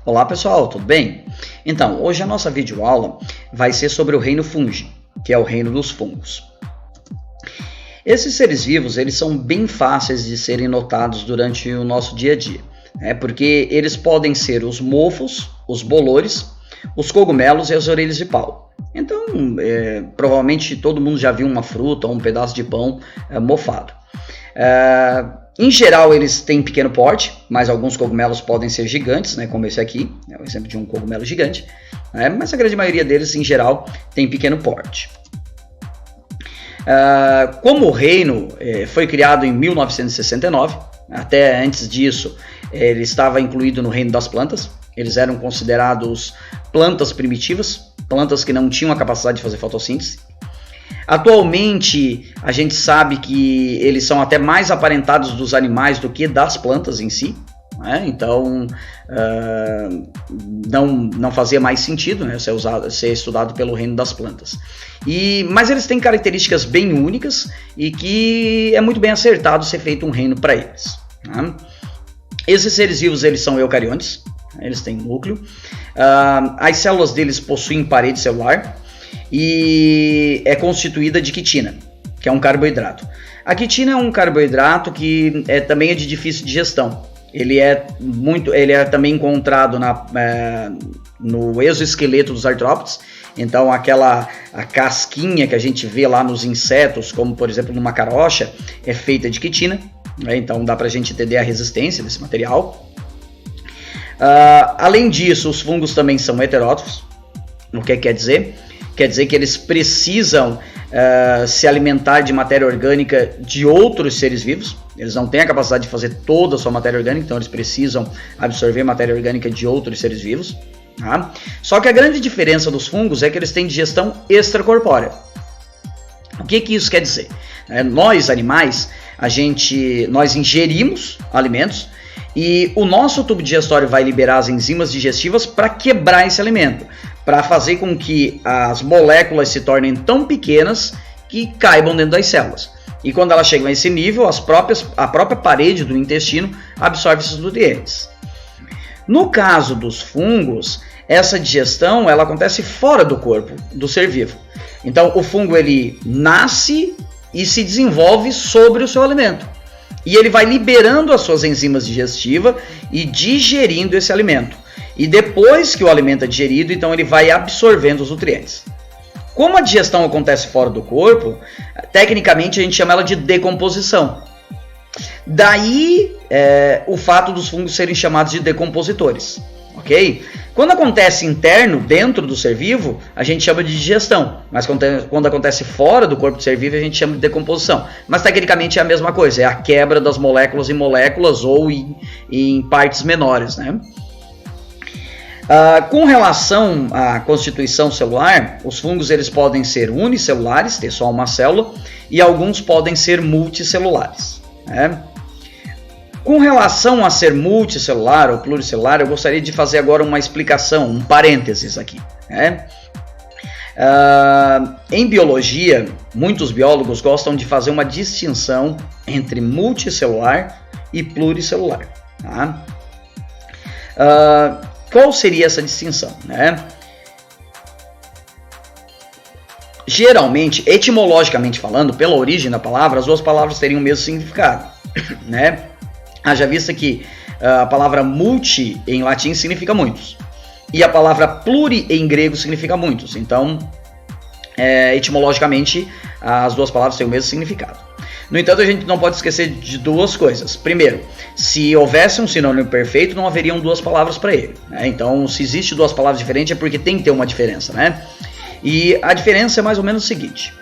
Olá pessoal, tudo bem? Então, hoje a nossa videoaula vai ser sobre o reino Fungi, que é o reino dos fungos. Esses seres vivos, eles são bem fáceis de serem notados durante o nosso dia a dia, porque eles podem ser os mofos, os bolores, os cogumelos e as orelhas de pau. Então, provavelmente todo mundo já viu uma fruta ou um pedaço de pão mofado. Em geral, eles têm pequeno porte, mas alguns cogumelos podem ser gigantes, como esse aqui, é o exemplo de um cogumelo gigante, mas a grande maioria deles, em geral, tem pequeno porte. Como o reino foi criado em 1969, até antes disso, ele estava incluído no reino das plantas. Eles eram considerados plantas primitivas, plantas que não tinham a capacidade de fazer fotossíntese. Atualmente, a gente sabe que eles são até mais aparentados dos animais do que das plantas em si, então não fazia mais sentido ser estudado pelo reino das plantas. Mas eles têm características bem únicas e que é muito bem acertado ser feito um reino para eles. Esses seres vivos eles são eucariontes, eles têm núcleo, as células deles possuem parede celular, e é constituída de quitina, que é um carboidrato. A quitina é um carboidrato que também é de difícil digestão. Ele é também encontrado no exoesqueleto dos artrópodes. Então a casquinha que a gente vê lá nos insetos, como por exemplo numa carocha, é feita de quitina. Então dá para a gente entender a resistência desse material. Além disso, os fungos também são heterótrofos. O que quer dizer? Quer dizer que eles precisam se alimentar de matéria orgânica de outros seres vivos. Eles não têm a capacidade de fazer toda a sua matéria orgânica, então eles precisam absorver matéria orgânica de outros seres vivos. Só que a grande diferença dos fungos é que eles têm digestão extracorpórea. O que isso quer dizer? Nós, animais, nós ingerimos alimentos e o nosso tubo digestório vai liberar as enzimas digestivas para quebrar esse alimento, para fazer com que as moléculas se tornem tão pequenas que caibam dentro das células. E quando elas chegam a esse nível, a própria parede do intestino absorve esses nutrientes. No caso dos fungos, essa digestão ela acontece fora do corpo do ser vivo. Então o fungo ele nasce e se desenvolve sobre o seu alimento. E ele vai liberando as suas enzimas digestivas e digerindo esse alimento. E depois que o alimento é digerido, então ele vai absorvendo os nutrientes. Como a digestão acontece fora do corpo, tecnicamente a gente chama ela de decomposição. Daí o fato dos fungos serem chamados de decompositores. Ok? Quando acontece interno, dentro do ser vivo, a gente chama de digestão. Mas quando acontece fora do corpo do ser vivo, a gente chama de decomposição. Mas tecnicamente é a mesma coisa, é a quebra das moléculas em moléculas ou em partes menores. Com relação à constituição celular, os fungos eles podem ser unicelulares, ter só uma célula, e alguns podem ser multicelulares. Com relação a ser multicelular ou pluricelular, eu gostaria de fazer agora uma explicação, um parênteses aqui. Em biologia, muitos biólogos gostam de fazer uma distinção entre multicelular e pluricelular. Qual seria essa distinção? Geralmente, etimologicamente falando, pela origem da palavra, as duas palavras teriam o mesmo significado. Haja vista que a palavra multi em latim significa muitos e a palavra pluri em grego significa muitos. Então, etimologicamente, as duas palavras têm o mesmo significado. No entanto, a gente não pode esquecer de duas coisas. Primeiro, se houvesse um sinônimo perfeito, não haveriam duas palavras para ele. Então, se existe duas palavras diferentes, é porque tem que ter uma diferença. E a diferença é mais ou menos o seguinte.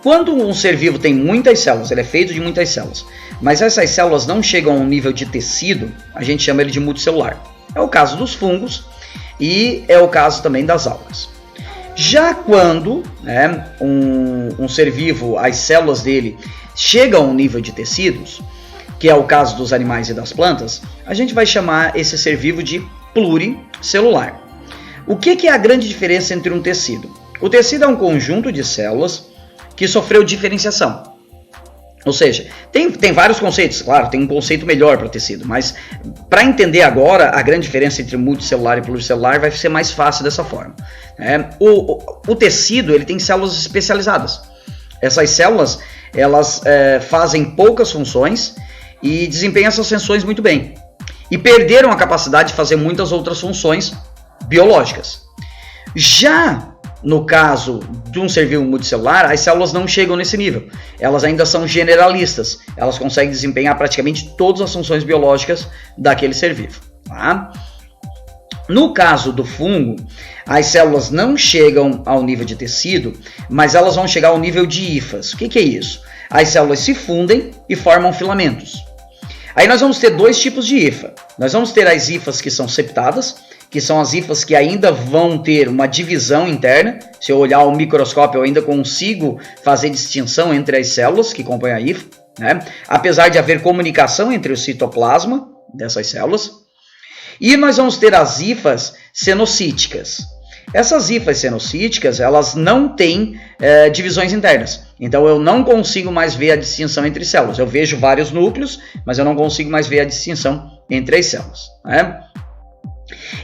Quando um ser vivo tem muitas células, ele é feito de muitas células, mas essas células não chegam a um nível de tecido, a gente chama ele de multicelular. É o caso dos fungos e é o caso também das algas. Já quando um ser vivo, as células dele chegam a um nível de tecidos, que é o caso dos animais e das plantas, a gente vai chamar esse ser vivo de pluricelular. O que é a grande diferença entre um tecido? O tecido é um conjunto de células que sofreu diferenciação. Ou seja, tem vários conceitos, claro, tem um conceito melhor para tecido, mas para entender agora a grande diferença entre multicelular e pluricelular vai ser mais fácil dessa forma. O tecido ele tem células especializadas. Essas células elas fazem poucas funções e desempenham essas funções muito bem. E perderam a capacidade de fazer muitas outras funções biológicas. Já no caso de um ser vivo multicelular, as células não chegam nesse nível. Elas ainda são generalistas. Elas conseguem desempenhar praticamente todas as funções biológicas daquele ser vivo. Tá? No caso do fungo, as células não chegam ao nível de tecido, mas elas vão chegar ao nível de hifas. O que é isso? As células se fundem e formam filamentos. Aí nós vamos ter dois tipos de hifa. Nós vamos ter as hifas que são septadas, que são as hifas que ainda vão ter uma divisão interna. Se eu olhar ao microscópio, eu ainda consigo fazer distinção entre as células que compõem a hifa, né? Apesar de haver comunicação entre o citoplasma dessas células. E nós vamos ter as hifas cenocíticas. Essas hifas cenocíticas, elas não têm divisões internas. Então eu não consigo mais ver a distinção entre células. Eu vejo vários núcleos, mas eu não consigo mais ver a distinção entre as células, né?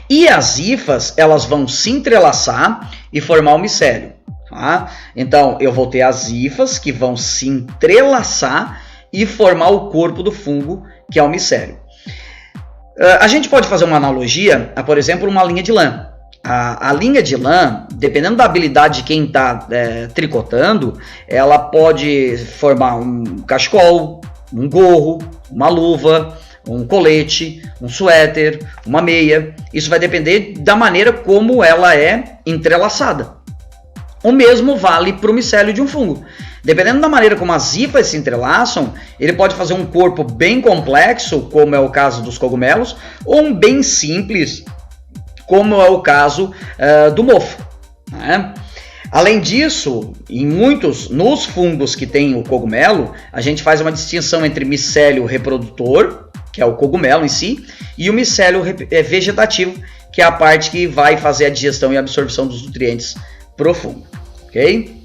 E as hifas, elas vão se entrelaçar e formar o micélio. Tá? Então, eu vou ter as hifas que vão se entrelaçar e formar o corpo do fungo, que é o micélio. A gente pode fazer uma analogia a, por exemplo, uma linha de lã. A linha de lã, dependendo da habilidade de quem está tricotando, ela pode formar um cachecol, um gorro, uma luva, um colete, um suéter, uma meia. Isso vai depender da maneira como ela é entrelaçada. O mesmo vale para o micélio de um fungo. Dependendo da maneira como as hifas se entrelaçam, ele pode fazer um corpo bem complexo, como é o caso dos cogumelos, ou um bem simples, como é o caso do mofo, né? Além disso, nos fungos que tem o cogumelo, a gente faz uma distinção entre micélio reprodutor, que é o cogumelo em si, e o micélio vegetativo, que é a parte que vai fazer a digestão e absorção dos nutrientes pro fungo, ok?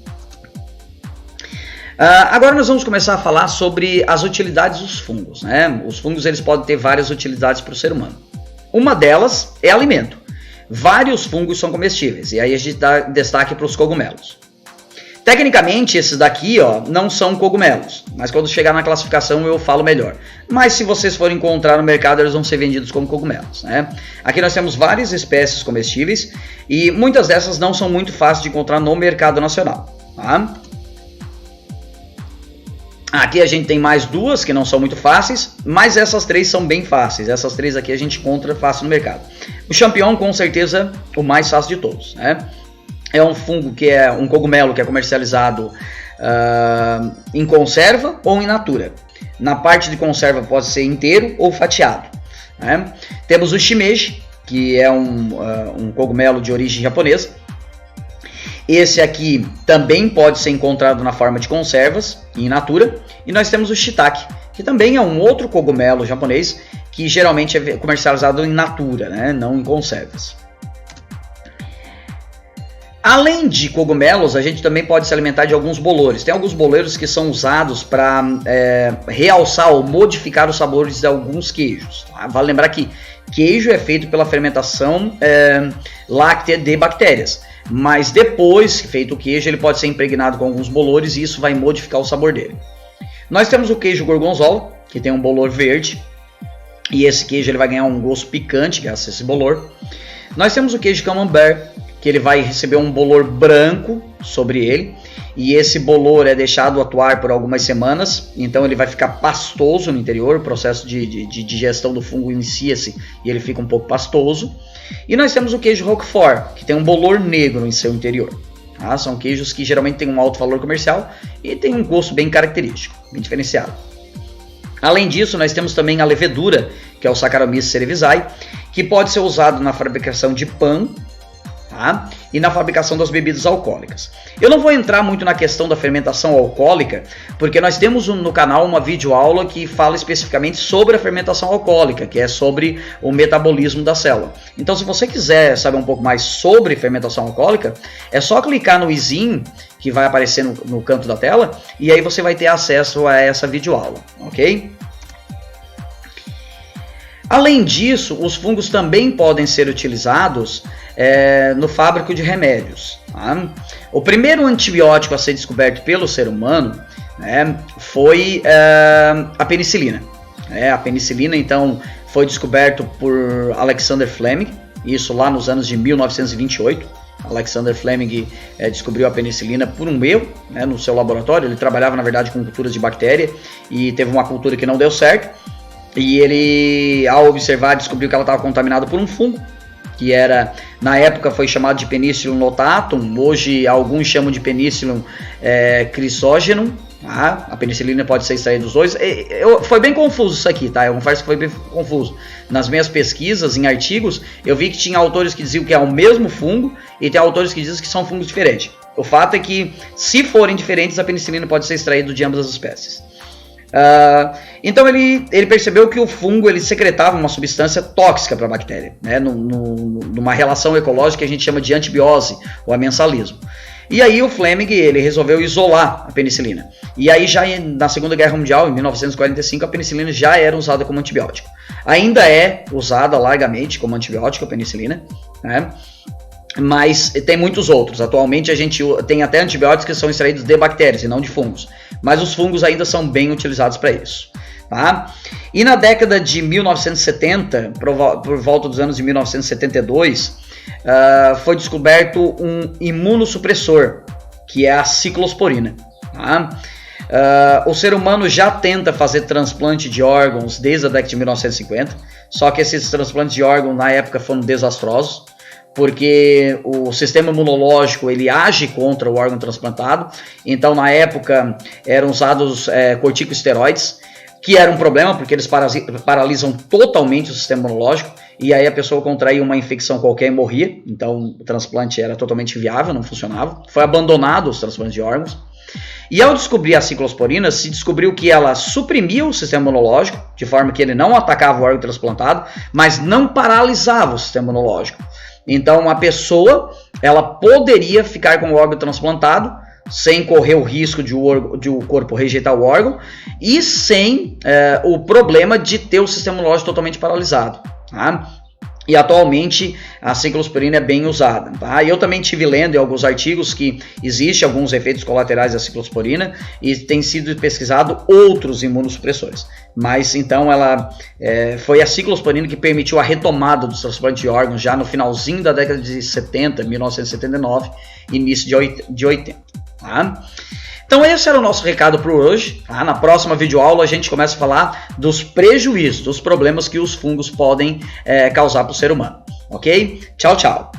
Agora nós vamos começar a falar sobre as utilidades dos fungos, né? Os fungos eles podem ter várias utilidades para o ser humano. Uma delas é alimento. Vários fungos são comestíveis, e aí a gente dá destaque para os cogumelos. Tecnicamente, esses daqui não são cogumelos, mas quando chegar na classificação eu falo melhor. Mas se vocês forem encontrar no mercado, eles vão ser vendidos como cogumelos, né? Aqui nós temos várias espécies comestíveis, e muitas dessas não são muito fáceis de encontrar no mercado nacional, tá? Aqui a gente tem mais duas que não são muito fáceis, mas essas três são bem fáceis. Essas três aqui a gente encontra fácil no mercado. O champignon, com certeza, o mais fácil de todos, né? É um fungo que é um cogumelo que é comercializado em conserva ou in natura. Na parte de conserva pode ser inteiro ou fatiado, né? Temos o shimeji, que é um cogumelo de origem japonesa. Esse aqui também pode ser encontrado na forma de conservas, in natura. E nós temos o shiitake, que também é um outro cogumelo japonês, que geralmente é comercializado in natura, né? Não em conservas. Além de cogumelos, a gente também pode se alimentar de alguns bolores. Tem alguns bolores que são usados para realçar ou modificar os sabores de alguns queijos. Tá? Vale lembrar que queijo é feito pela fermentação láctea de bactérias. Mas depois que feito o queijo, ele pode ser impregnado com alguns bolores e isso vai modificar o sabor dele. Nós temos o queijo gorgonzola, que tem um bolor verde. E esse queijo ele vai ganhar um gosto picante graças a esse bolor. Nós temos o queijo camembert, que ele vai receber um bolor branco sobre ele. E esse bolor é deixado atuar por algumas semanas. Então ele vai ficar pastoso no interior. O processo de digestão do fungo inicia-se e ele fica um pouco pastoso. E nós temos o queijo Roquefort, que tem um bolor negro em seu interior. Tá? São queijos que geralmente têm um alto valor comercial e tem um gosto bem característico, bem diferenciado. Além disso, nós temos também a levedura, que é o Saccharomyces cerevisiae, que pode ser usado na fabricação de pão, tá? E na fabricação das bebidas alcoólicas. Eu não vou entrar muito na questão da fermentação alcoólica, porque nós temos no canal uma videoaula que fala especificamente sobre a fermentação alcoólica, que é sobre o metabolismo da célula. Então, se você quiser saber um pouco mais sobre fermentação alcoólica, é só clicar no izinho que vai aparecer no canto da tela, e aí você vai ter acesso a essa videoaula, ok? Além disso, os fungos também podem ser utilizados no fábrico de remédios. Tá? O primeiro antibiótico a ser descoberto pelo ser humano, né, foi a penicilina. A penicilina, então, foi descoberto por Alexander Fleming, isso lá nos anos de 1928. Alexander Fleming descobriu a penicilina por um erro, né, no seu laboratório. Ele trabalhava, na verdade, com culturas de bactéria e teve uma cultura que não deu certo. E ele, ao observar, descobriu que ela estava contaminada por um fungo, que era, na época foi chamado de Penicillium notatum, hoje alguns chamam de Penicillium chrysogenum, tá? A penicilina pode ser extraída dos dois. Foi bem confuso isso aqui, tá? Eu confesso que foi bem confuso. Nas minhas pesquisas, em artigos, eu vi que tinha autores que diziam que é o mesmo fungo e tem autores que dizem que são fungos diferentes. O fato é que, se forem diferentes, a penicilina pode ser extraída de ambas as espécies. Então ele percebeu que o fungo ele secretava uma substância tóxica para a bactéria, né, numa relação ecológica que a gente chama de antibiose ou amensalismo. E aí o Fleming ele resolveu isolar a penicilina. E aí já na Segunda Guerra Mundial, em 1945, a penicilina já era usada como antibiótico. Ainda é usada largamente como antibiótico a penicilina, né? Mas tem muitos outros. Atualmente a gente tem até antibióticos que são extraídos de bactérias e não de fungos. Mas os fungos ainda são bem utilizados para isso. Tá? E na década de 1970, por volta dos anos de 1972, foi descoberto um imunossupressor, que é a ciclosporina. Tá? O ser humano já tenta fazer transplante de órgãos desde a década de 1950, só que esses transplantes de órgãos na época foram desastrosos, porque o sistema imunológico ele age contra o órgão transplantado. Então na época eram usados corticosteroides, que era um problema porque eles paralisam totalmente o sistema imunológico, e aí a pessoa contraía uma infecção qualquer e morria. Então o transplante era totalmente inviável, não funcionava. Foi abandonado os transplantes de órgãos. E ao descobrir a ciclosporina, se descobriu que ela suprimia o sistema imunológico, de forma que ele não atacava o órgão transplantado, mas não paralisava o sistema imunológico. Então a pessoa ela poderia ficar com o órgão transplantado sem correr o risco de o corpo rejeitar o órgão e sem o problema de ter o sistema imunológico totalmente paralisado. Tá? E atualmente a ciclosporina é bem usada. Tá? E eu também estive lendo em alguns artigos que existem alguns efeitos colaterais da ciclosporina e tem sido pesquisado outros imunossupressores. Mas então ela foi a ciclosporina que permitiu a retomada dos transplantes de órgãos já no finalzinho da década de 70, 1979, início de 80. Tá? Então esse era o nosso recado para hoje. Tá? Na próxima videoaula a gente começa a falar dos prejuízos, dos problemas que os fungos podem causar para o ser humano. Ok? Tchau, tchau!